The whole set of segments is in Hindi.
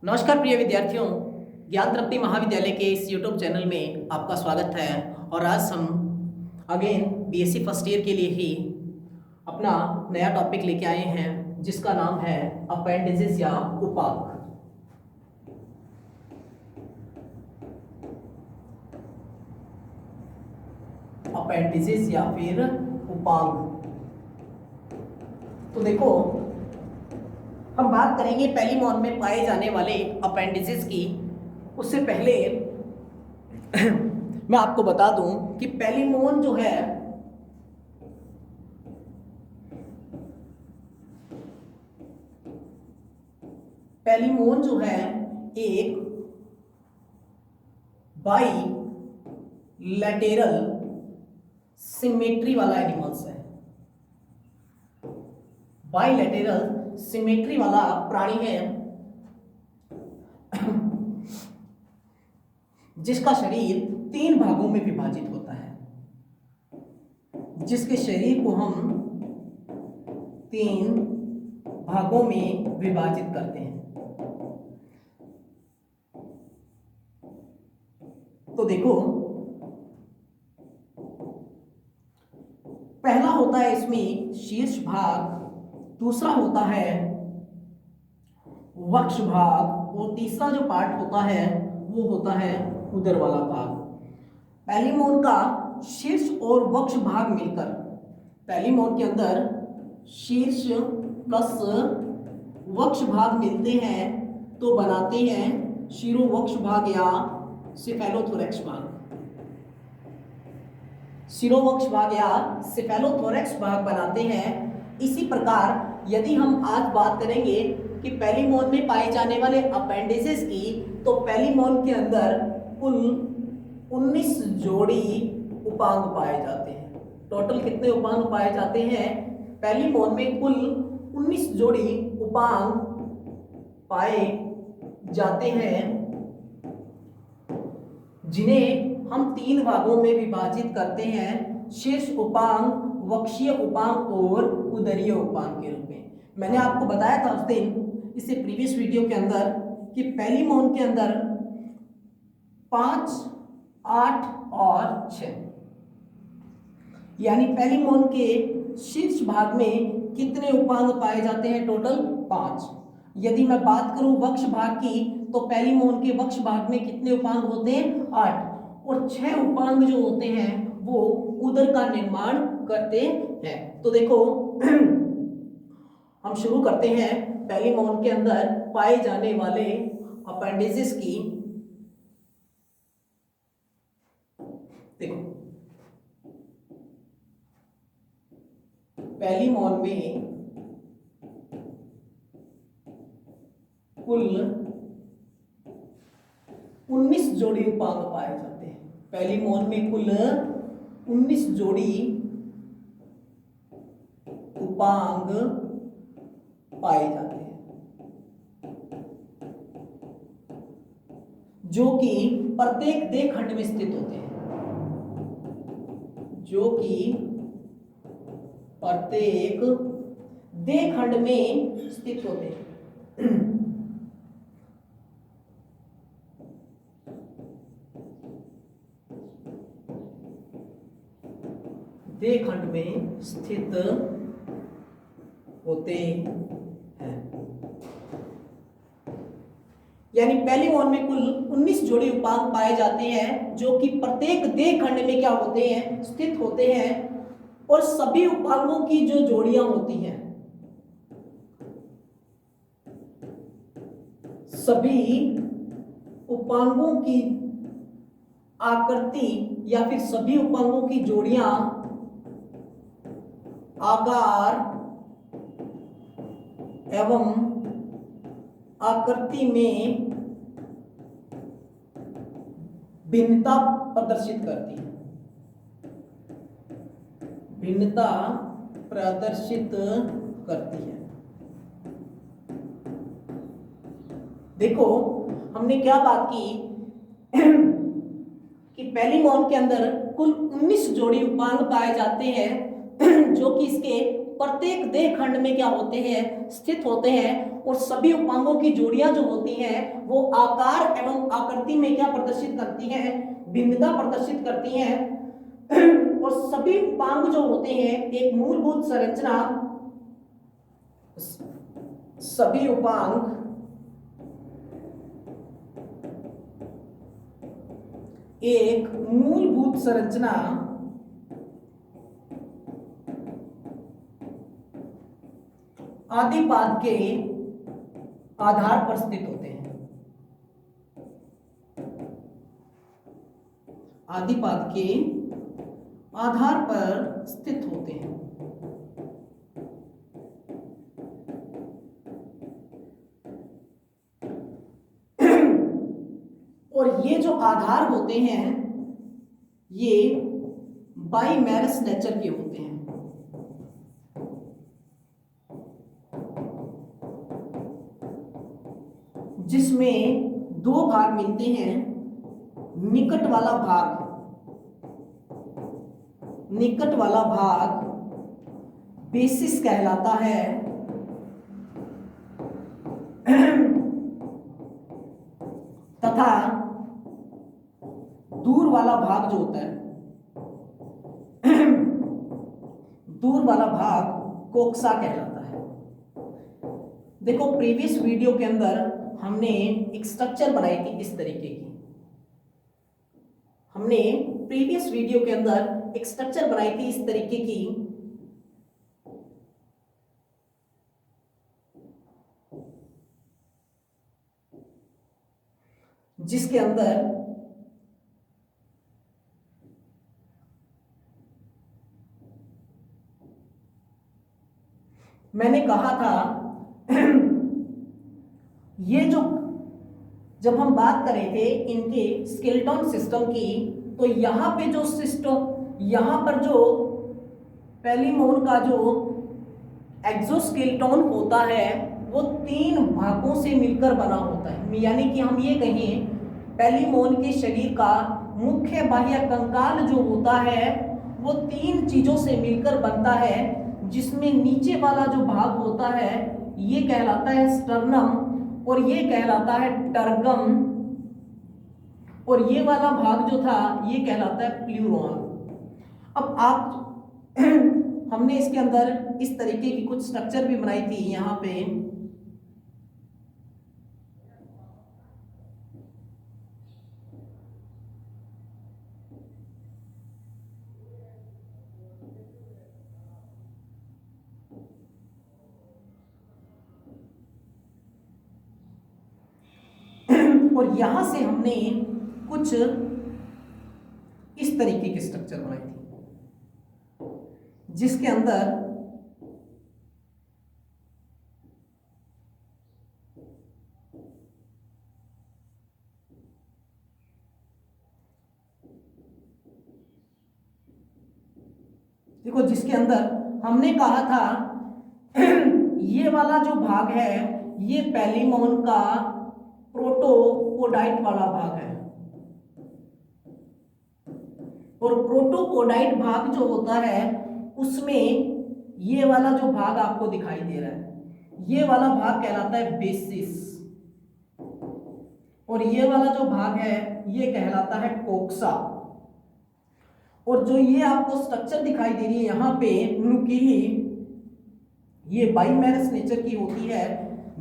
नमस्कार प्रिय विद्यार्थियों, ज्ञान तृप्ति महाविद्यालय के इस YouTube चैनल में आपका स्वागत है। और आज हम अगेन बीएससी फर्स्ट ईयर के लिए ही अपना नया टॉपिक लेके आए हैं, जिसका नाम है अपेंडिजेस या उपांग। अपेंडिजेस या फिर उपांग। तो देखो, हम बात करेंगे पहली मौन में पाए जाने वाले अपेंडिजेस की। उससे पहले मैं आपको बता दूं कि पहली मौन जो है एक बाईलैटेरल सिमेट्री वाला एनिमल्स है। बाईलैटेरल सिमेट्री वाला प्राणी है जिसका शरीर 3 भागों में विभाजित होता है, जिसके शरीर को हम 3 भागों में विभाजित करते हैं। तो देखो, पहला होता है इसमें शीर्ष भाग, दूसरा होता है वक्ष भाग, और तीसरा जो पार्ट होता है वो होता है उदर वाला भाग। पहली मौन का शीर्ष और वक्ष भाग मिलकर, पहली मौन के अंदर शीर्ष प्लस वक्ष भाग मिलते हैं तो बनाते हैं शिरोवक्ष भाग या सिफेलोथोरैक्स भाग। शिरोवक्ष भाग या सिफेलोथोरैक्स भाग बनाते हैं। इसी प्रकार यदि हम आज बात करेंगे कि पहली मौन में पाए जाने वाले अपेंडिसेस की, तो पहली मौन के अंदर कुल 19 जोड़ी उपांग पाए जाते हैं। टोटल कितने उपांग पाए जाते हैं? पहली मौन में कुल 19 जोड़ी उपांग पाए जाते हैं, जिन्हें हम 3 भागों में विभाजित करते हैं, शीर्ष उपांग, वक्षीय उपांग और उदरीय उपांग के रूप में। मैंने आपको बताया था उस दिन इससे प्रीवियस वीडियो के अंदर कि पहली मौन के अंदर 5, 8 और 6, यानी पहली मौन के शीर्ष भाग में कितने उपांग पाए जाते हैं? टोटल 5। यदि मैं बात करूं वक्ष भाग की, तो पहली मौन के वक्ष भाग में कितने उपांग होते हैं? 8। और 6 उपांग जो होते हैं वो उदर का निर्माण करते हैं। तो देखो, हम शुरू करते हैं पहली मौन के अंदर पाए जाने वाले अपेंडिसेस की। देखो, पहली मौन में कुल 19 जोड़ी उपांग पाए जाते हैं। पहली मौन में कुल 19 जोड़ी उपांग पाए जाते हैं, जो कि प्रत्येक देह खंड में स्थित होते हैं, जो कि प्रत्येक देह खंड में स्थित होते हैं। देह खंड में स्थित होते हैं। यानी पहली मौन में कुल 19 जोड़ी उपांग पाए जाते हैं, जो कि प्रत्येक देह खंड में क्या होते हैं? स्थित होते हैं। और सभी उपांगों की जो जोड़ियां होती हैं, सभी उपांगों की आकृति या फिर सभी उपांगों की जोड़ियां आकार एवं आकृति में भिन्नता प्रदर्शित करती है। भिन्नता प्रदर्शित करती है। देखो, हमने क्या बात की कि पहली मौन के अंदर कुल 19 जोड़ी उपांग पाए जाते हैं, जो कि इसके प्रत्येक देह खंड में क्या होते हैं, स्थित होते हैं। और सभी उपांगों की जोड़ियां जो होती हैं वो आकार एवं आकृति में क्या प्रदर्शित करती हैं, भिन्नता प्रदर्शित करती हैं। और सभी उपांग जो होते हैं एक मूलभूत संरचना, सभी उपांग एक मूलभूत संरचना आदिपाद के आधार पर स्थित होते हैं। आदिपाद के आधार पर स्थित होते हैं। और ये जो आधार होते हैं ये बाइमेरस नेचर के होते हैं। जिसमें दो भाग मिलते हैं। निकट वाला भाग बेसिस कहलाता है तथा दूर वाला भाग जो होता है दूर वाला भाग कोक्सा कहलाता है। देखो प्रीवियस वीडियो के अंदर हमने एक स्ट्रक्चर बनाई थी इस तरीके की। हमने प्रीवियस वीडियो के अंदर एक स्ट्रक्चर बनाई थी इस तरीके की, जिसके अंदर मैंने कहा था ये जो जब हम बात कर रहे थे इनके स्केलेटन सिस्टम की, तो यहां पे जो सिस्टम, यहां पर जो पेलिमोन का जो एक्सोस्केलेटन होता है वो 3 भागों से मिलकर बना होता है। यानी कि हम ये कहें पेलिमोन के शरीर का मुख्य बाह्य कंकाल जो होता है वो 3 चीजों से मिलकर बनता है, जिसमें नीचे वाला जो भाग होता है ये कहलाता है स्टर्नम और ये कहलाता है टर्गम, और ये वाला भाग जो था ये कहलाता है प्लूरॉन। अब आप हमने इसके अंदर इस तरीके की कुछ स्ट्रक्चर भी बनाई थी। यहां पे और यहां से हमने कुछ इस तरीके की स्ट्रक्चर बनाई थी, जिसके अंदर देखो, जिसके अंदर हमने कहा था ये वाला जो भाग है ये पेलिमोन का प्रोटोपोडाइट वाला भाग है, और प्रोटोपोडाइट भाग जो होता है उसमें ये वाला जो भाग आपको दिखाई दे रहा है ये वाला भाग कहलाता है बेसिस, और ये वाला जो भाग है ये कहलाता है कोक्सा। और जो ये आपको स्ट्रक्चर दिखाई दे रही है यहाँ पे नुकीली, ये बाइमेरस नेचर की होती है,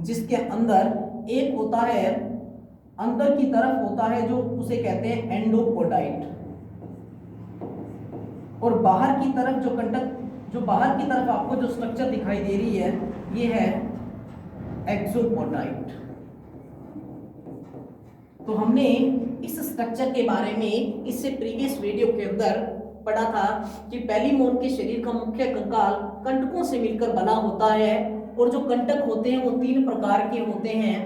जिसके अंदर एक होता है अंदर की तरफ होता है जो उसे कहते हैं एंडोपोडाइट, और बाहर की तरफ जो बाहर की तरफ आपको जो स्ट्रक्चर दिखाई दे रही है ये है एक्सोपोडाइट। तो हमने इस स्ट्रक्चर के बारे में इससे प्रीवियस वीडियो के अंदर पढ़ा था कि पेलिमोन के शरीर का मुख्य कंकाल कंटकों से मिलकर बना होता है, और जो कंटक होते हैं वो 3 प्रकार के होते हैं।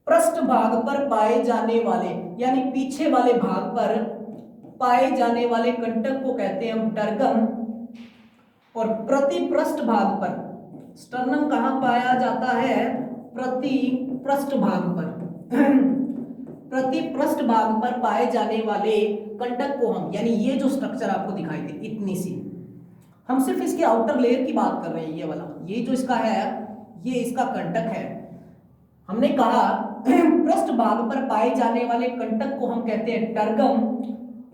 पृष्ठ भाग पर पाए जाने वाले यानी पीछे वाले भाग पर पाए जाने वाले कंटक को कहते हैं हम टर्गम, और प्रति पृष्ठ भाग पर स्टर्नम कहाँ पाया जाता है, प्रति पृष्ठ भाग पर, प्रति पृष्ठ भाग पर पाए जाने वाले कंटक को हम, यानी ये जो स्ट्रक्चर आपको दिखाई दे इतनी सी, हम सिर्फ इसके आउटर लेयर की बात कर रहे हैं, ये वाला, ये जो इसका है ये इसका कंटक है। हमने कहा पृष्ठ भाग पर पाए जाने वाले कंटक को हम कहते हैं टर्गम।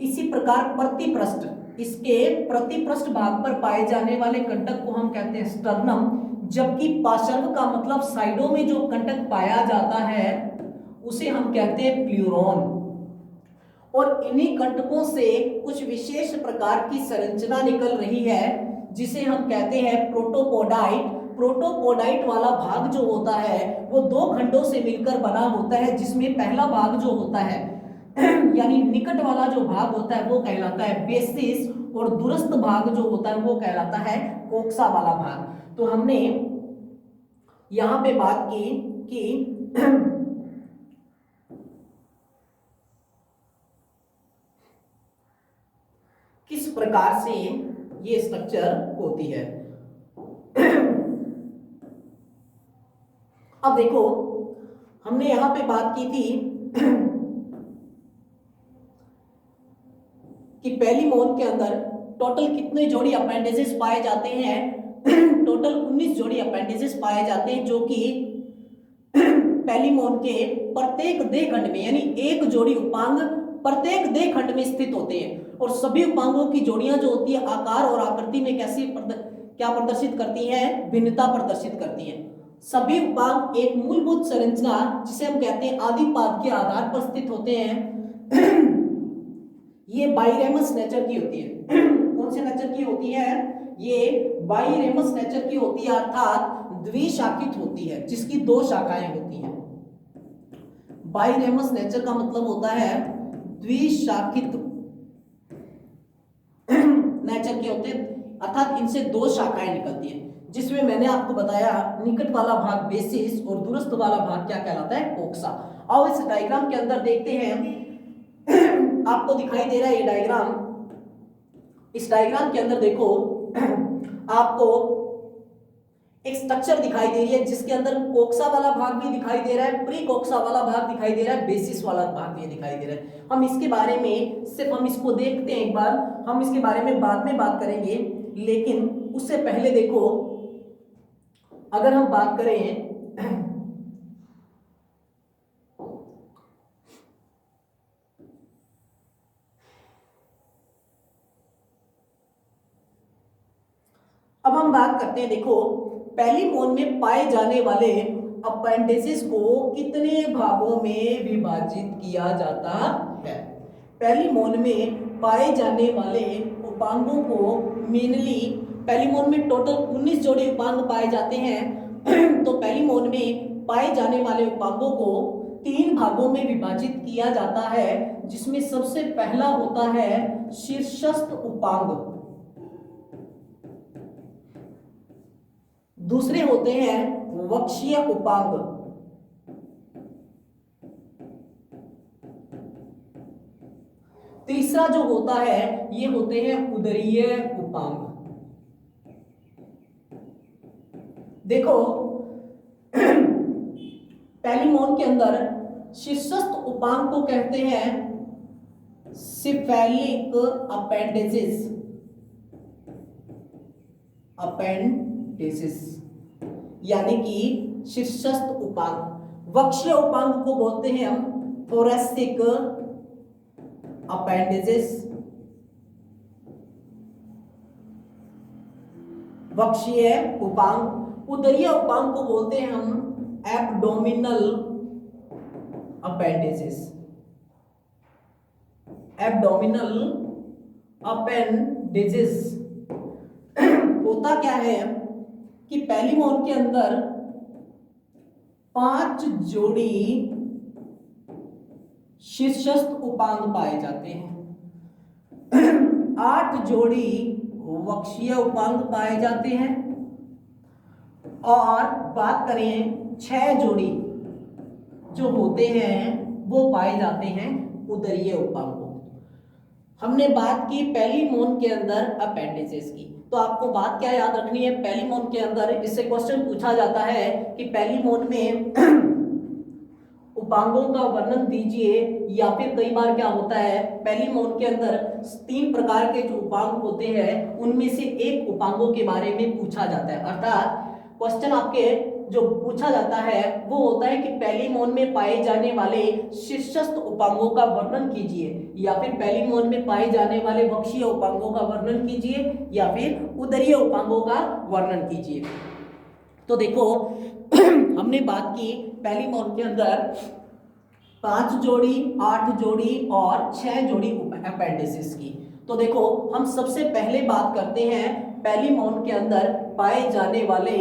इसी प्रकार प्रतिपृष्ठ, इसके प्रतिपृष्ठ भाग पर पाए जाने वाले कंटक को हम कहते हैं स्टर्नम। जबकि पार्श्व का मतलब साइडों में जो कंटक पाया जाता है उसे हम कहते हैं प्लूरॉन। और इन्हीं कंटकों से कुछ विशेष प्रकार की संरचना निकल रही है जिसे हम कहते हैं प्रोटोपोडाइट। प्रोटोपोडाइट वाला भाग जो होता है वो दो खंडों से मिलकर बना होता है, जिसमें पहला भाग जो होता है यानी निकट वाला जो भाग होता है वो कहलाता है बेसिस, और दूरस्थ भाग जो होता है वो कहलाता है कोक्सा वाला भाग। तो हमने यहां पे बात की कि किस प्रकार से ये स्ट्रक्चर होती है। अब देखो, हमने यहां पे बात की थी कि पहली मोन के अंदर टोटल कितने जोड़ी अपेंडिसेस पाए जाते हैं। टोटल 19 जोड़ी अपेंडिसेस पाए जाते हैं, जो कि पहली मोन के प्रत्येक देह खंड में, यानी एक जोड़ी उपांग प्रत्येक देह खंड में स्थित होते हैं। और सभी उपांगों की जोड़ियां जो होती है आकार और आकृति में कैसी क्या प्रदर्शित करती हैं, भिन्नता प्रदर्शित करती हैं। सभी उपांग एक मूलभूत संरचना जिसे हम कहते हैं आदिपाद के आधार पर स्थित होते हैं। ये बाइरेमस नेचर की होती है। कौन से नेचर की होती है? ये बाइरेमस नेचर की होती है, अर्थात द्विशाखित होती है, जिसकी दो शाखाएं होती हैं। बाइरेमस नेचर का मतलब होता है द्विशाखित नेचर के होते हैं, अर्थात इनसे दो शाखाएं निकलती हैं, जिसमें मैंने आपको बताया निकट वाला भाग बेसिस और दूरस्थ वाला भाग क्या कहलाता है, कोक्सा। और इस डायग्राम के अंदर देखते हैं, आपको दिखाई दे रहा है ये डायग्राम। इस डायग्राम के अंदर देखो आपको एक स्ट्रक्चर दिखाई दे रही है, जिसके अंदर कोक्सा वाला भाग भी दिखाई दे रहा है, प्री कोक्सा वाला भाग दिखाई दे रहा है, बेसिस वाला भाग भी दिखाई दे रहा है। हम इसके बारे में सिर्फ हम इसको देखते हैं एक बार, हम इसके बारे में बाद में बात करेंगे। लेकिन उससे पहले देखो, अगर हम बात करें अब हम बात करते हैं, देखो पहली मोन में पाए जाने वाले अपेंडिसेस को कितने भागों में विभाजित किया जाता है। पहली मोन में पाए जाने वाले उपांगों को मेनली, पहली मोन में टोटल 19 जोड़ी उपांग पाए जाते हैं। तो पहली मोन में पाए जाने वाले उपांगों को 3 भागों में विभाजित किया जाता है, जिसमें सबसे पहला होता है शीर्षस्थ उपांग, दूसरे होते हैं वक्षीय उपांग, तीसरा जो होता है ये होते हैं उदरीय उपांग। देखो पहली मोन के अंदर शीर्षस्थ उपांग को कहते हैं सिफेलिक अपेंडिसेस, यानी कि शीर्षस्थ उपांग। वक्षीय उपांग को बोलते हैं हम थोरेसिक अपेंडिसेस, वक्षीय उपांग। उदरीय उपांग को बोलते हैं हम एब्डोमिनल अपेंडिसेस, एब्डोमिनल अपेंडिसेस। होता क्या है कि पहली मोन के अंदर 5 जोड़ी शीर्षस्थ उपांग पाए जाते हैं, 8 जोड़ी वक्षीय उपांग पाए जाते हैं, और बात करें 6 जोड़ी जो होते हैं वो पाए जाते हैं उदरीय उपांगों। हमने बात की पहली मोन के अंदर अपेंडिसेस की, तो आपको बात क्या याद रखनी है, पहली मोन के अंदर इससे क्वेश्चन पूछा जाता है कि पहली मोन में उपांगों का वर्णन दीजिए, या फिर कई बार क्या होता है पहली मौन के अंदर 3 प्रकार के जो उपांग होते हैं उनमें से एक उपांगों के बारे में पूछा जाता है। अर्थात क्वेश्चन आपके जो पूछा जाता है वो होता है कि पहली मौन में पाए जाने वाले शीर्षस्थ उपांगों का वर्णन कीजिए, या फिर पहली मौन में पाए जाने वाले वक्षीय उपांगों का वर्णन कीजिए, या फिर उदरीय उपांगों का वर्णन कीजिए। तो देखो हमने बात की पहली मौन के अंदर 5 जोड़ी, 8 जोड़ी और 6 जोड़ी अपेंडिसेस की। तो देखो हम सबसे पहले बात करते हैं पहली मौन के अंदर पाए जाने वाले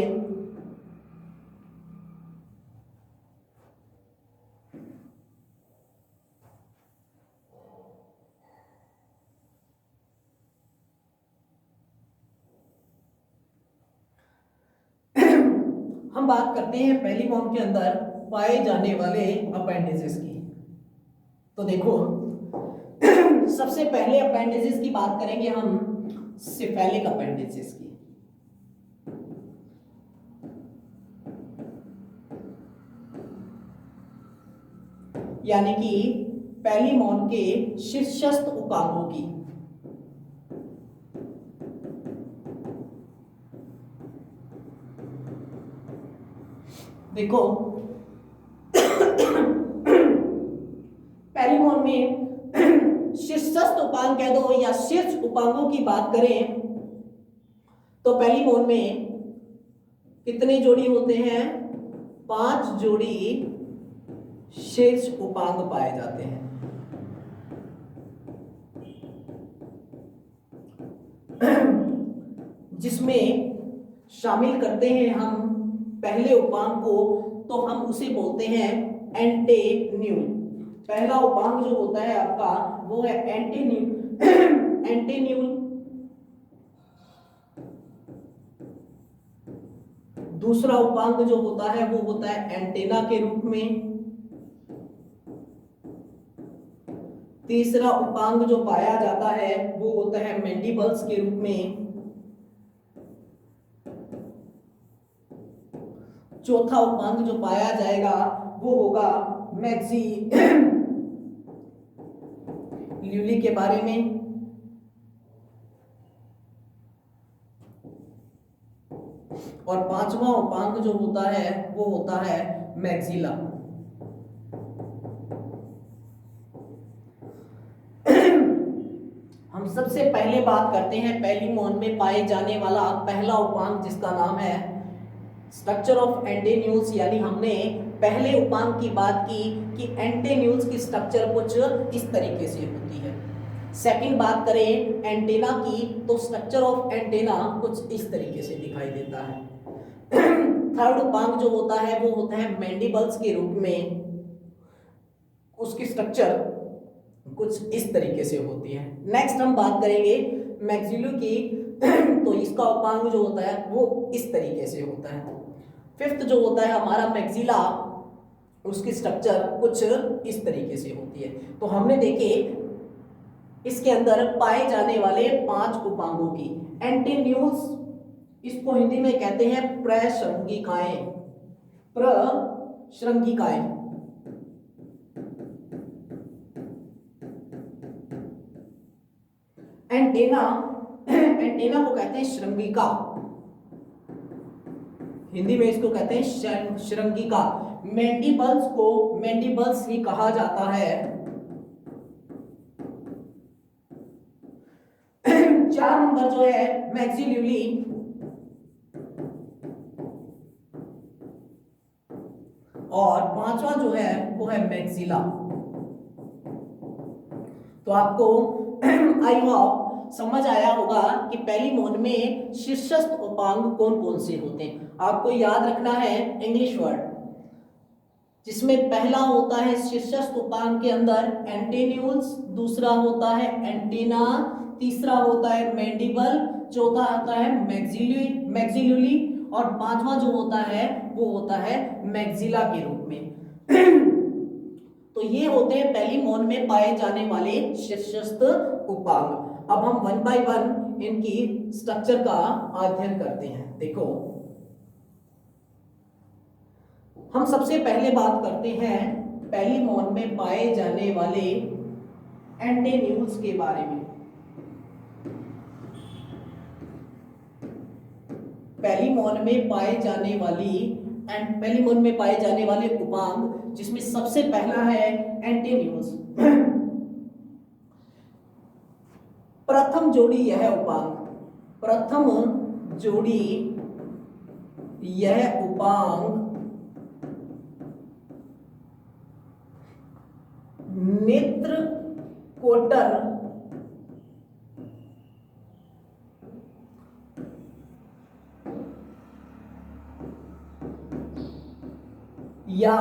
हम बात करते हैं पहली मौन के अंदर पाए जाने वाले अपेंडिसेस की। तो देखो सबसे पहले अपेंडिसेस की बात करेंगे हम सिफेलिक अपेंडिसेस की। यानी कि पहली मौन के शीर्षस्थ उपांगों की। देखो पहली मौन में शीर्षस्थ उपांग कह दो या शीर्ष उपांगों की बात करें तो पहली मौन में कितने जोड़ी होते हैं? 5 जोड़ी शीर्ष उपांग पाए जाते हैं। जिसमें शामिल करते हैं हम पहले उपांग को, तो हम उसे बोलते हैं एंटेन्यूल। पहला उपांग जो होता है आपका वो है एंटेन्यूल। एंटेन्यूल। दूसरा उपांग जो होता है वो होता है एंटेना के रूप में। तीसरा उपांग जो पाया जाता है वो होता है मैंडिबल्स के रूप में। चौथा उपांग जो पाया जाएगा वो होगा मैक्सिल्यूली के बारे में। और 5वां उपांग जो होता है वो होता है मैक्सिला। हम सबसे पहले बात करते हैं पहली मौन में पाए जाने वाला पहला उपांग जिसका नाम है स्ट्रक्चर ऑफ एंटेन्यूल्स। यानी हमने पहले उपांग की बात की कि एंटेन्यूल्स की स्ट्रक्चर कुछ इस तरीके से होती है। सेकंड बात करें एंटेना की तो स्ट्रक्चर ऑफ एंटेना कुछ इस तरीके से दिखाई देता है। थर्ड उपांग जो होता है वो होता है मैंडिबल्स के रूप में। उसकी स्ट्रक्चर कुछ इस तरीके से होती है। नेक्स्ट हम बात करेंगे मैक्सिलो की तो इसका उपांग जो होता है वो इस तरीके से होता है। फिफ्थ जो होता है हमारा मैक्सिला, उसकी स्ट्रक्चर कुछ इस तरीके से होती है। तो हमने देखे इसके अंदर पाए जाने वाले 5 उपांगों की। एंटेन्यूल्स इसको हिंदी में कहते हैं प्रश्रंगिकाएं। प्रश्रंगिकाएं। एंटेना को कहते हैं श्रृंगिका। हिंदी में इसको कहते हैं श्रृंगिका। मैंडिबल्स को मैंडिबल्स ही कहा जाता है। 4 नंबर जो है मैक्सिल्यूली। और 5वां जो है वो है मैक्सिला। तो आपको आई होप समझ आया होगा कि पहली मौन में शीर्षस्थ उपांग कौन कौन से होते हैं। आपको याद रखना है इंग्लिश वर्ड, जिसमें पहला होता है शीर्षस्थ उपांग के अंदर एंटेन्यूल्स, दूसरा होता है एंटीना, तीसरा होता है मैंडिबल, चौथा होता है मैक्सिल्यूली और 5वां जो होता है वो होता है मैक्सिला के रूप में। तो ये होते हैं पहली मौन में पाए जाने वाले शीर्षस्थ उपांग। अब हम 1 बाय 1 इनकी स्ट्रक्चर का अध्ययन करते हैं। देखो हम सबसे पहले बात करते हैं पेलिमोन में पाए जाने वाले एंटेन्यूल्स के बारे में। पेलिमोन में पाए जाने वाले उपांग, जिसमें सबसे पहला है एंटेन्यूल्स। प्रथम जोड़ी यह उपांग नेत्र कोटर या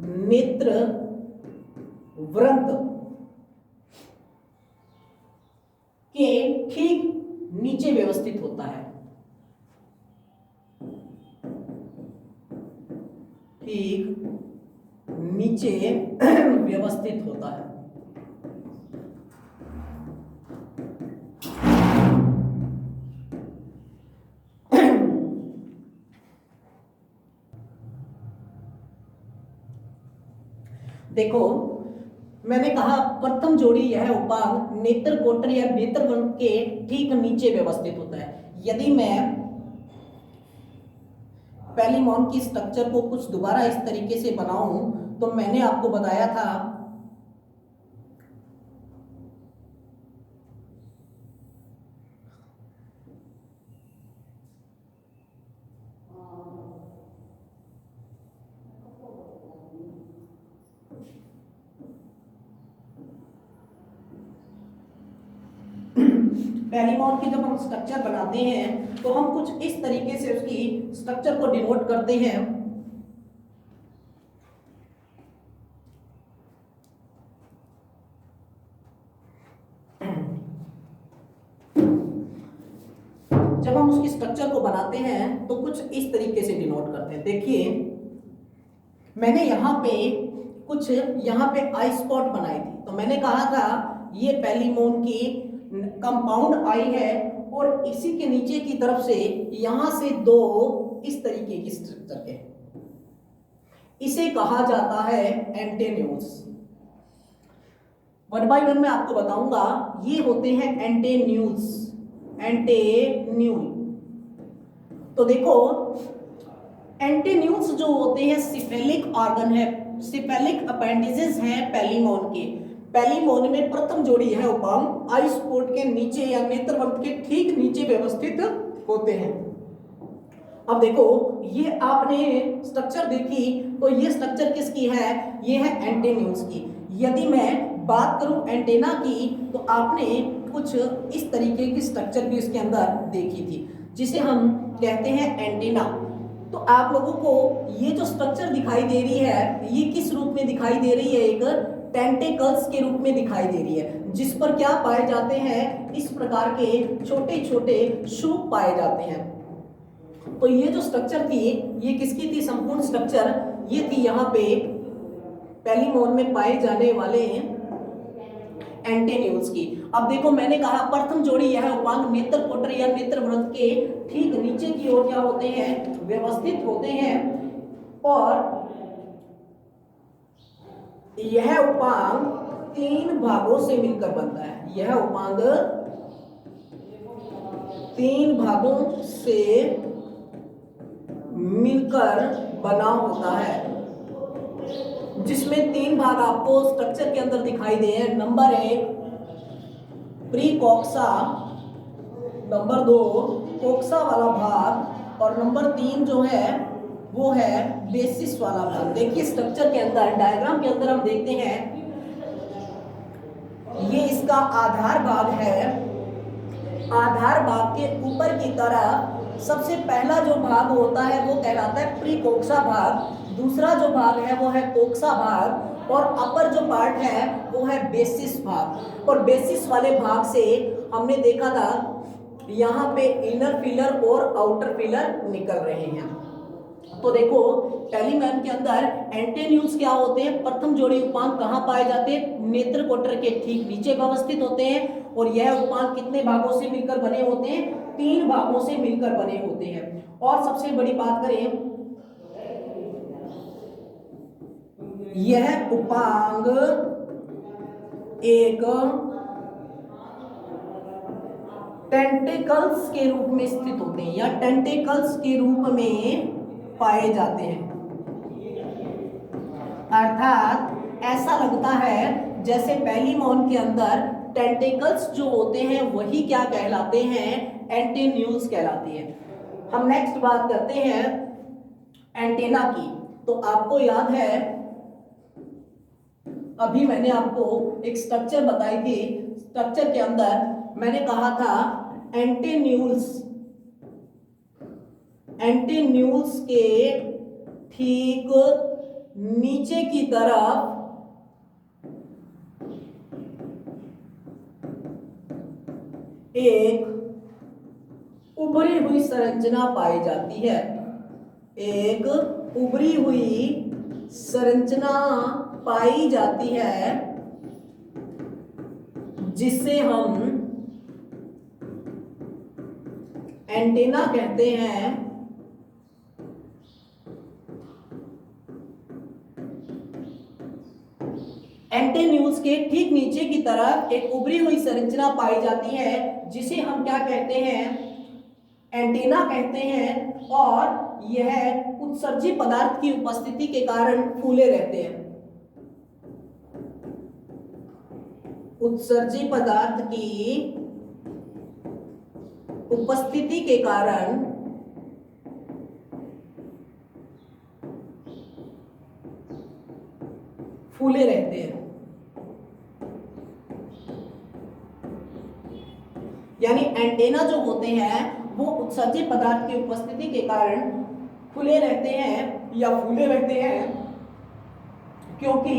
नेत्र वृंत के ठीक नीचे व्यवस्थित होता है। देखो, मैंने कहा प्रथम जोड़ी यह उपांग नेत्र कोटर या नेत्र वृंत के ठीक नीचे व्यवस्थित होता है। यदि मैं पेलिमोन की स्ट्रक्चर को कुछ दोबारा इस तरीके से बनाऊं, तो मैंने आपको बताया था पेलिमोन की जब हम स्ट्रक्चर बनाते हैं तो हम कुछ इस तरीके से उसकी स्ट्रक्चर को डिनोट करते हैं। जब हम उसकी स्ट्रक्चर को बनाते हैं तो कुछ इस तरीके से डिनोट करते हैं। देखिए, मैंने यहाँ पे आई स्पॉट बनाई थी, तो मैंने कहा था ये पेलिमोन की कंपाउंड आई है और इसी के नीचे की तरफ से यहां से दो इस तरीके की स्ट्रक्चर के, इसे कहा जाता है एंटेन्यूल्स। वन बाय वन मैं आपको बताऊंगा। ये होते हैं एंटेन्यूल। तो देखो, एंटेन्यूल्स जो होते हैं सिफेलिक ऑर्गन है, सिफेलिक अपेंडिजेस हैं पेलिमोन के। पेलिमोन में प्रथम जोड़ी है उपांग आई स्पॉट के नीचे या नेत्र वृंत के ठीक नीचे व्यवस्थित होते हैं। अब देखो, ये आपने स्ट्रक्चर देखी, तो ये स्ट्रक्चर किसकी है? ये है एंटेन्यूल्स की। यदि मैं बात करूं एंटेना की, तो आपने कुछ इस तरीके की स्ट्रक्चर भी उसके अंदर देखी थी, जिसे हम कहते हैं एंटेना। तो आप लोगों को ये जो स्ट्रक्चर दिखाई दे रही है, ये किस रूप में दिखाई दे रही है? एक टेंटेकल्स के रूप में दिखाई दे रही है, जिस पर क्या पाए जाते हैं? इस प्रकार के छोटे छोटे शूप पाए जाते हैं। तो ये जो स्ट्रक्चर थी, ये किसकी थी? संपूर्ण स्ट्रक्चर ये थी यहाँ पे पेलिमोन में पाए जाने वाले एंटेन्यूल्स की। अब देखो, मैंने कहा प्रथम जोड़ी यह उपांग नेत्र कोटर या नेत्र वृंत के ठीक नीचे की ओर क्या होते हैं? व्यवस्थित होते हैं। और यह उपांग तीन भागों से मिलकर बनता है। यह उपांग तीन भागों से मिलकर बना होता है, जिसमें तीन भाग आपको स्ट्रक्चर के अंदर दिखाई दे। नंबर 1 प्रीकोक्सा, नंबर 2 कोक्सा वाला भाग, और नंबर 3 जो है वो है बेसिस वाला भाग। देखिए, स्ट्रक्चर के अंदर डायग्राम के अंदर हम देखते हैं, ये इसका आधार भाग है। आधार भाग के ऊपर की तरफ सबसे पहला जो भाग होता है वो कहलाता है प्रीकोक्सा भाग। दूसरा जो भाग है वो है कोक्सा भाग, और अपर जो पार्ट है वो है बेसिस भाग। और बेसिस वाले भाग से हमने देखा था यहाँ पे इनर फिलर और आउटर फिलर निकल रहे हैं। तो देखो, पेलिमोन के अंदर एंटेन्यूल्स क्या होते हैं? प्रथम जोड़ी उपांग कहाँ पाए जाते हैं? नेत्र कोटर के ठीक नीचे व्यवस्थित होते हैं। और यह उपांग कितने भागों से मिलकर बने होते हैं? तीन भागों से मिलकर बने होते हैं। और सबसे बड़ी बात करें यह उपांग एक टेंटिकल्स के रूप में स्थित होते हैं या टेंटिकल्स के रूप में पाए जाते हैं। अर्थात ऐसा लगता है जैसे पहली मौन के अंदर टेंटिकल्स जो होते हैं वही क्या कहलाते हैं, एंटीन्यूल्स कहलाते हैं। हम नेक्स्ट बात करते हैं एंटेना की। तो आपको याद है अभी मैंने आपको एक स्ट्रक्चर बताई थी, स्ट्रक्चर के अंदर मैंने कहा था एंटीन्यूल्स, एंटीन्यूल्स के ठीक नीचे की तरफ एक उभरी हुई संरचना पाई जाती है, एक उभरी हुई संरचना पाई जाती है जिसे हम एंटेना कहते हैं। एंटीन्यूल्स के ठीक नीचे की तरफ एक उभरी हुई संरचना पाई जाती है जिसे हम क्या कहते हैं, एंटेना कहते हैं। और यह उत्सर्जी पदार्थ की उपस्थिति के कारण फूले रहते हैं। उत्सर्जी पदार्थ की उपस्थिति के कारण फूले रहते हैं। यानी एंटेना जो होते हैं वो उत्सर्जित पदार्थ की उपस्थिति के कारण खुले रहते हैं या फूले रहते हैं, क्योंकि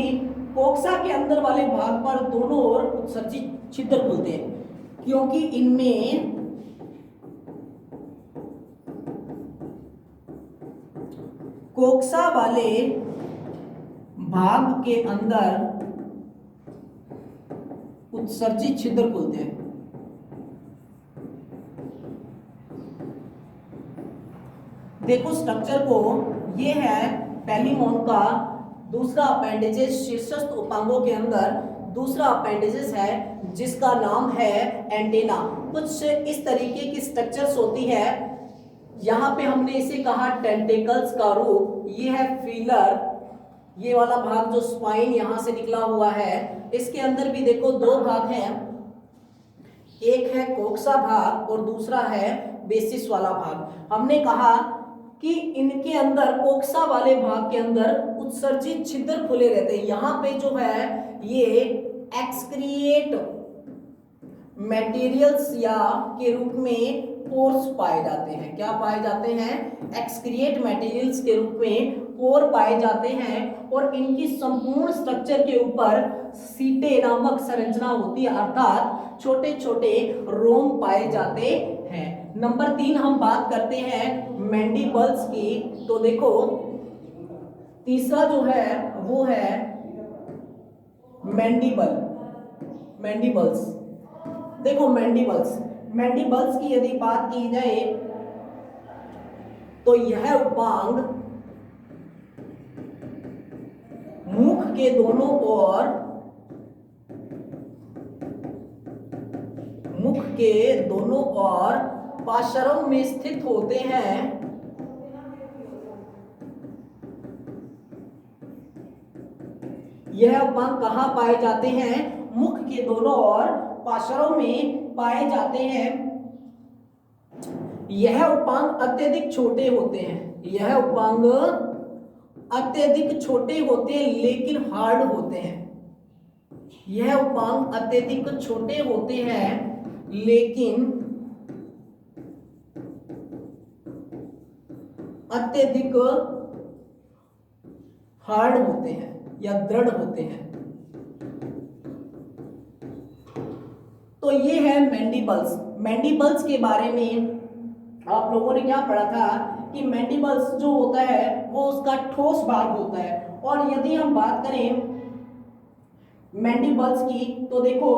कोक्सा के अंदर वाले भाग पर दोनों ओर उत्सर्जित छिद्र खुलते हैं, क्योंकि इनमें कोक्सा वाले भाग के अंदर उत्सर्जित छिद्र खुलते हैं। देखो स्ट्रक्चर को, ये है पहली मौन का दूसरा अपेंडिजेस, शीर्षस्थ उपांगों के अंदर दूसरा अपेंडिजेस है जिसका नाम है एंटेना। कुछ इस तरीके की स्ट्रक्चर्स होती है। यहाँ पे हमने इसे कहा टेंटिकल्स का रूप, ये है फीलर, ये वाला भाग जो स्पाइन यहाँ से निकला हुआ है। इसके अंदर भी देखो दो भाग हैं, एक है कोक्सा भाग और दूसरा है बेसिस वाला भाग। हमने कहा कि इनके अंदर कोक्सा वाले भाग के अंदर उत्सर्जित छिद्र खुले रहते हैं। यहाँ पे जो है ये एक्सक्रिएट मटेरियल्स या के रूप में पोर्स पाए जाते हैं। क्या पाए जाते हैं? एक्सक्रिएट मटेरियल्स के रूप में पोर पाए जाते हैं और इनकी संपूर्ण स्ट्रक्चर के ऊपर सीटे नामक संरचना होती है, अर्थात छोटे छोटे रोम पाए जाते हैं। नंबर 3 हम बात करते हैं मैंडिबल्स की। तो देखो तीसरा जो है वो है मैंडिबल, मैंडिबल्स। देखो मैंडिबल्स की यदि बात की जाए तो यह उपांग मुख के दोनों ओर, मुख के दोनों ओर पार्श्वों में स्थित होते हैं। यह उपांग कहाँ पाए जाते हैं? मुख के दोनों ओर पार्श्वों में पाए जाते हैं। यह उपांग अत्यधिक छोटे होते हैं, यह उपांग अत्यधिक छोटे होते हैं लेकिन हार्ड होते हैं। यह उपांग अत्यधिक छोटे होते हैं लेकिन अत्यधिक हार्ड होते हैं या दृढ़ होते हैं। तो ये है मैंडिबल्स। मैंडिबल्स के बारे में आप लोगों ने क्या पढ़ा था कि मैंडिबल्स जो होता है वो उसका ठोस भाग होता है। और यदि हम बात करें मैंडिबल्स की तो देखो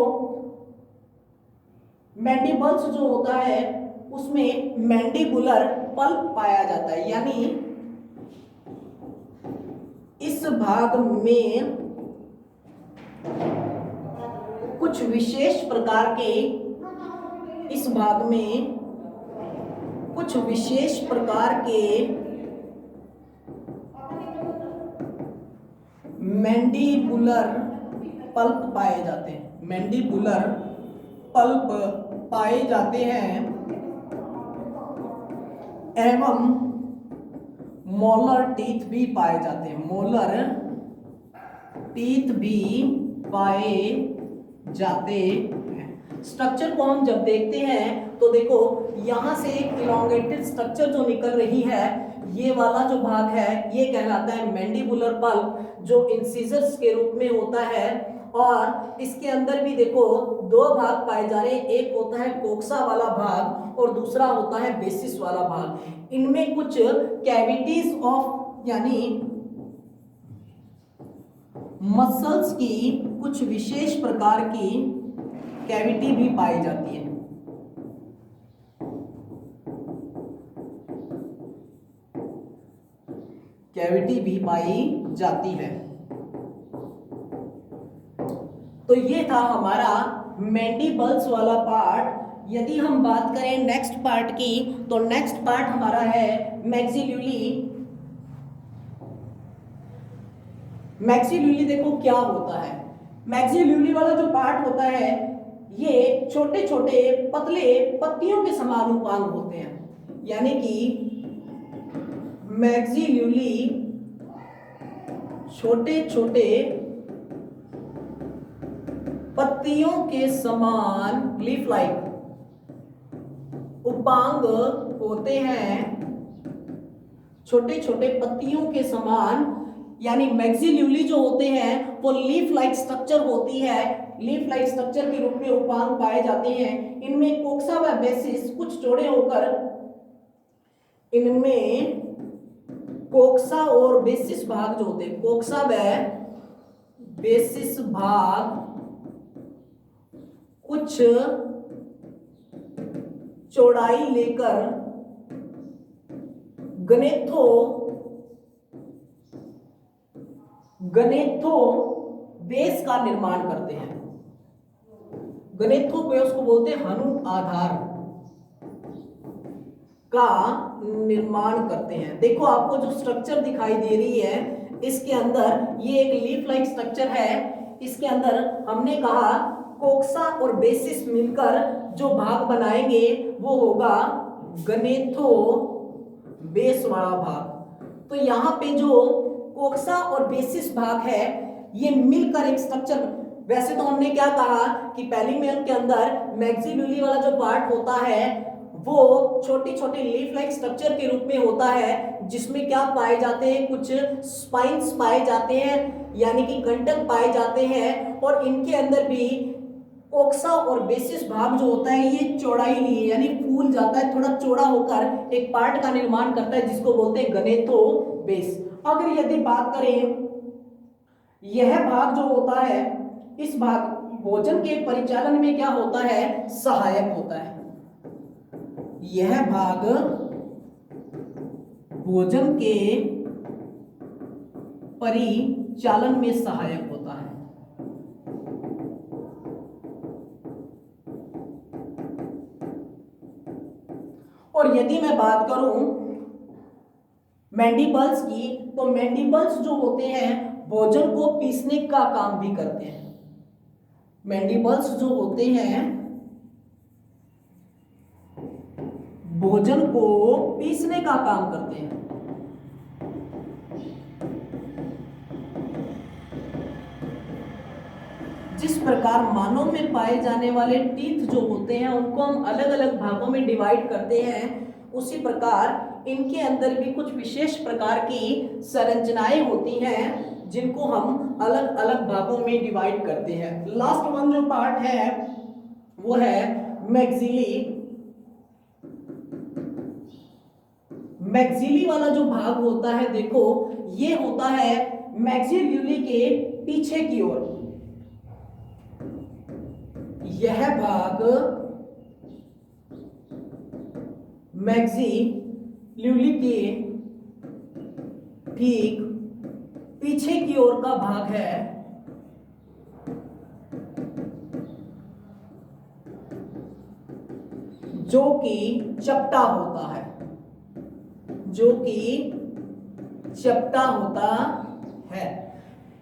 मैंडिबल्स जो होता है उसमें मैंडिबुलर पल्प पाया जाता है, यानी इस इस भाग में कुछ विशेष प्रकार के मैंडिबुलर पल्प पाए जाते हैं। मैंडिबुलर पल्प पाए जाते हैं एवं मोलर टीथ भी पाए जाते हैं। मोलर टीथ भी पाए जाते हैं। स्ट्रक्चर को हम जब देखते हैं तो देखो यहां से एक इलॉन्गेटेड स्ट्रक्चर जो निकल रही है, ये वाला जो भाग है ये कहलाता है मैंडिबुलर पल्प, जो इंसिजर्स के रूप में होता है। और इसके अंदर भी देखो दो भाग पाए जा रहे हैं, एक होता है कोक्सा वाला भाग और दूसरा होता है बेसिस वाला भाग। इनमें कुछ कैविटीज ऑफ यानी मसल्स की कुछ विशेष प्रकार की कैविटी भी पाई जाती है। कैविटी भी पाई जाती है। तो ये था हमारा मैंडिबल्स वाला पार्ट। यदि हम बात करें नेक्स्ट पार्ट की, तो नेक्स्ट पार्ट हमारा है मैक्सिल्यूली। मैक्सिल्यूली देखो क्या होता है। मैक्सिल्यूली वाला जो पार्ट होता है ये छोटे छोटे पतले पत्तियों के समान उपांग होते हैं, यानी कि मैक्सिल्यूली छोटे छोटे पत्तियों के समान लीफ लाइक उपांग होते हैं। छोटे छोटे पत्तियों के समान यानी मैक्सिल्यूली जो होते हैं वो लीफ लाइक स्ट्रक्चर होती है। लीफ लाइक स्ट्रक्चर के रूप में उपांग पाए जाते हैं। इनमें कोक्सा व बेसिस कुछ जोड़े होकर इनमें कोक्सा और बेसिस भाग जो होते हैं, कोक्सा व बेसिस भाग कुछ चौड़ाई लेकर गनेथो बेस का निर्माण करते हैं। गनेथो बेस को बोलते हैं हनु आधार का निर्माण करते हैं। देखो आपको जो स्ट्रक्चर दिखाई दे रही है इसके अंदर ये एक लीफ लाइक स्ट्रक्चर है। इसके अंदर हमने कहा कोक्सा और बेसिस मिलकर जो भाग बनाएंगे वो होगा गनेथो बेस वाला भाग। तो यहाँ पे जो कोक्सा और बेसिस भाग है ये मिलकर एक स्ट्रक्चर। वैसे तो हमने क्या कहा कि पैलीमेल के अंदर मैक्सिल्यूली वाला जो पार्ट होता है वो छोटी छोटी लीफ लाइक स्ट्रक्चर के रूप में होता है, जिसमें क्या पाए जाते हैं, कुछ स्पाइन्स पाए जाते हैं यानी कि कंटक पाए जाते हैं। और इनके अंदर भी कोक्सा और बेसिस भाग जो होता है ये चौड़ाई लिए यानी फूल जाता है, थोड़ा चौड़ा होकर एक पार्ट का निर्माण करता है जिसको बोलते हैं गनेथो बेस। अगर यदि बात करें यह भाग जो होता है, इस भाग भोजन के परिचालन में क्या होता है, सहायक होता है। यह भाग भोजन के परिचालन में सहायक होता है। और यदि मैं बात करूं मैंडिबल्स की, तो मैंडिबल्स जो होते हैं भोजन को पीसने का काम भी करते हैं। मैंडिबल्स जो होते हैं भोजन को पीसने का काम करते हैं। जिस प्रकार मानव में पाए जाने वाले टीथ जो होते हैं उनको हम अलग अलग भागों में डिवाइड करते हैं, उसी प्रकार इनके अंदर भी कुछ विशेष प्रकार की संरचनाएं होती हैं जिनको हम अलग अलग भागों में डिवाइड करते हैं। लास्ट वन जो पार्ट है वो है मैक्सिली। मैक्सिली वाला जो भाग होता है देखो ये होता है मैक्सिल्यूली के पीछे की ओर। यह भाग मैक्सिल्यूली के ठीक पीछे पीछे की ओर का भाग है जो कि चपटा होता है, जो कि चपटा होता है।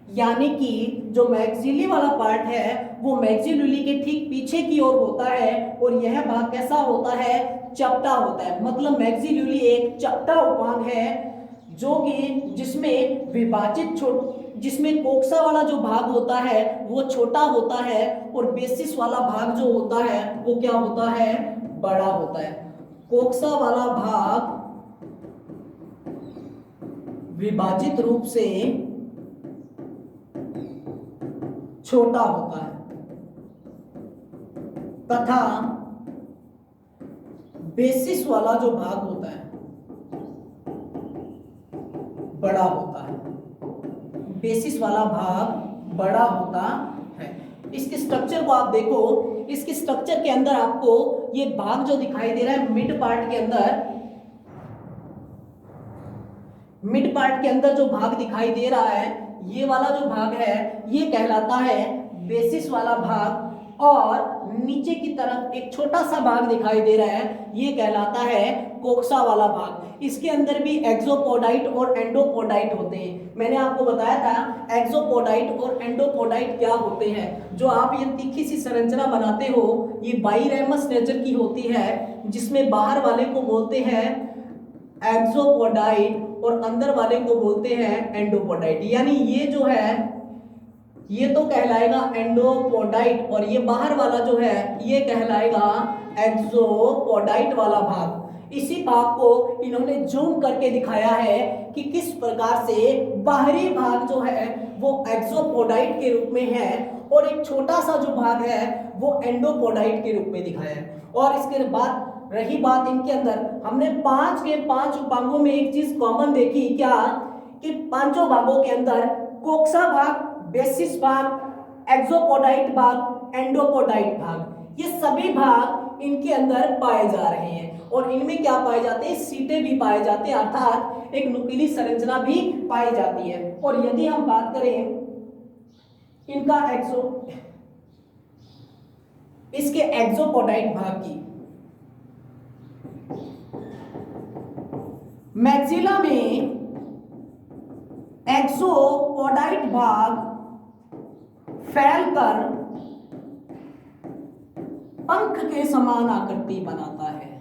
यानी कि जो मैक्सिली वाला पार्ट है वो मैक्सिलुली के ठीक पीछे की ओर होता है और यह भाग कैसा होता है, चपटा होता है। मतलब मैक्सिलुली एक चपटा उपांग है जो कि जिसमें विभाजित जिसमें कोक्सा वाला जो भाग होता है वो छोटा होता है और बेसिस वाला भाग जो होता है वो क्या होता है, बड़ा होता है। कोक्सा वाला भाग विभाजित रूप से छोटा होता है तथा बेसिस वाला जो भाग होता है बड़ा होता है। बेसिस वाला भाग बड़ा होता है। इसके स्ट्रक्चर को आप देखो, इसके स्ट्रक्चर के अंदर आपको ये भाग जो दिखाई दे रहा है मिड पार्ट के अंदर, मिड पार्ट के अंदर जो भाग दिखाई दे रहा है ये वाला जो भाग है ये कहलाता है बेसिस वाला भाग, और नीचे की तरफ एक छोटा सा भाग दिखाई दे रहा है ये कहलाता है कोक्सा वाला भाग। इसके अंदर भी एक्सोपोडाइट और एंडोपोडाइट होते हैं। मैंने आपको बताया था एक्सोपोडाइट और एंडोपोडाइट क्या होते हैं। जो आप ये तीखी सी संरचना बनाते हो ये बाइरेमस नेचर की होती है, जिसमें बाहर वाले को बोलते हैं एक्सोपोडाइट और अंदर वाले को बोलते हैं एंडोपोडाइट। यानी ये जो है ये तो कहलाएगा एंडोपोडाइट और ये बाहर वाला जो है ये कहलाएगा एक्सोपोडाइट वाला भाग। इसी भाग को इन्होंने जूम करके दिखाया है कि किस प्रकार से बाहरी भाग जो है वो एक्सोपोडाइट के रूप में है और एक छोटा सा जो भाग है वो एंडोपोडाइट के रूप में दिखाया है। और इसके बाद रही बात इनके अंदर, हमने 5 के 5 उपांगों में एक चीज कॉमन देखी, क्या कि पांचों भागों के अंदर कोक्सा भाग, बेसिस भाग, एक्सोपोडाइट भाग, एंडोपोडाइट भाग, ये सभी भाग इनके अंदर पाए जा रहे हैं। और इनमें क्या पाए जाते हैं, सीटें भी पाए जाते हैं, अर्थात एक नुकीली संरचना भी पाई जाती है। और यदि हम बात करें इनका इसके एक्सोपोडाइट भाग की, मैक्सिला में एक्सोपोडाइट भाग फैलकर पंख के समान आकृति बनाता है,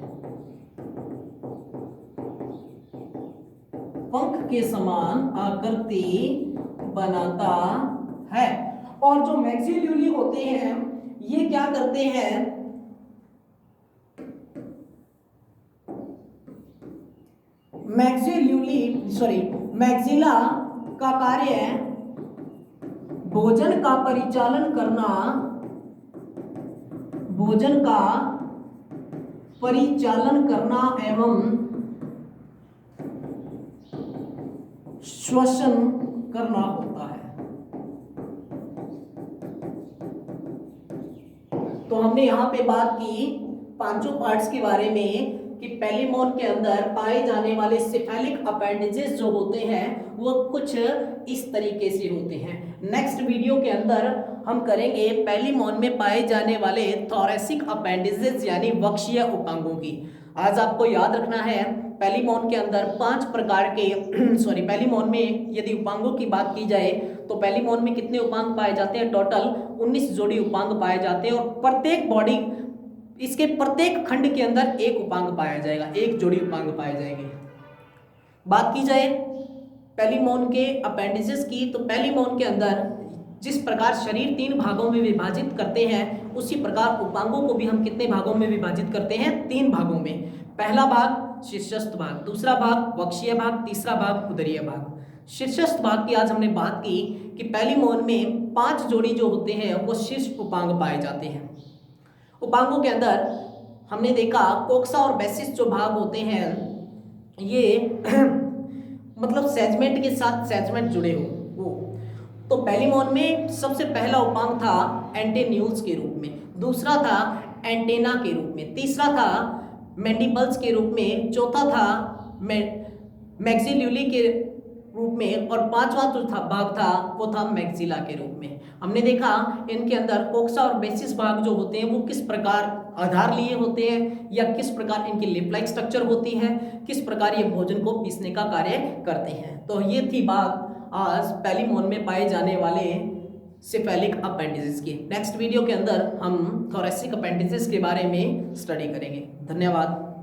पंख के समान आकृति बनाता है। और जो मैक्सिल्यूली होते हैं ये क्या करते हैं, मैक्सिला का कार्य भोजन का परिचालन करना, भोजन का परिचालन करना एवं श्वसन करना होता है। तो हमने यहां पे बात की पांचों पार्ट्स के बारे में कि पेलिमोन के अंदर पाए जाने वाले सिफेलिक अपेंडिजेस जो होते हैं वो कुछ इस तरीके से होते हैं। नेक्स्ट वीडियो के अंदर हम करेंगे पेलिमोन में पाए जाने वाले थोरेसिक अपेंडिजेस यानी वक्षीय उपांगों की। आज आपको याद रखना है पेलिमोन के अंदर 5 प्रकार के पेलिमोन में यदि उपांगों की बात की जाए तो पेलिमोन में कितने उपांग पाए जाते हैं, टोटल 19 जोड़ी उपांग पाए जाते हैं। और प्रत्येक बॉडी, इसके प्रत्येक खंड के अंदर एक उपांग पाया जाएगा, एक जोड़ी उपांग पाए जाएंगे। बात की जाए पेलिमोन के अपेंडिजेस की तो पेलिमोन के अंदर जिस प्रकार शरीर 3 भागों में विभाजित करते हैं उसी प्रकार उपांगों को भी हम कितने भागों में विभाजित करते हैं, 3 भागों में। पहला भाग शीर्षस्थ भाग, दूसरा भाग वक्षीय भाग, तीसरा भाग उदरीय भाग। शीर्षस्थ भाग की आज हमने बात की कि पेलिमोन में 5 जोड़ी जो होते हैं वो शीर्ष उपांग पाए जाते हैं। उपांगों के अंदर हमने देखा कोक्सा और बेसिस जो भाग होते हैं ये मतलब सेगमेंट के साथ सेगमेंट जुड़े हो वो। तो पेलिमोन में सबसे पहला उपांग था एंटेन्यूल्स के रूप में, दूसरा था एंटेना के रूप में, तीसरा था मैंडिबल्स के रूप में, चौथा था मैक्सिल्यूली के रूप में और पांचवा जो था भाग था वो था मैक्सिला के रूप में। हमने देखा इनके अंदर कोक्सा और बेसिस भाग जो होते हैं वो किस प्रकार आधार लिए होते हैं या किस प्रकार इनकी लिप लाइक स्ट्रक्चर होती है, किस प्रकार ये भोजन को पीसने का कार्य करते हैं। तो ये थी बात आज पैलीमोन में पाए जाने वाले सिफेलिक अपेंडिसेस की। नेक्स्ट वीडियो के अंदर हम थोरेसिक अपेंडिसेस के बारे में स्टडी करेंगे। धन्यवाद।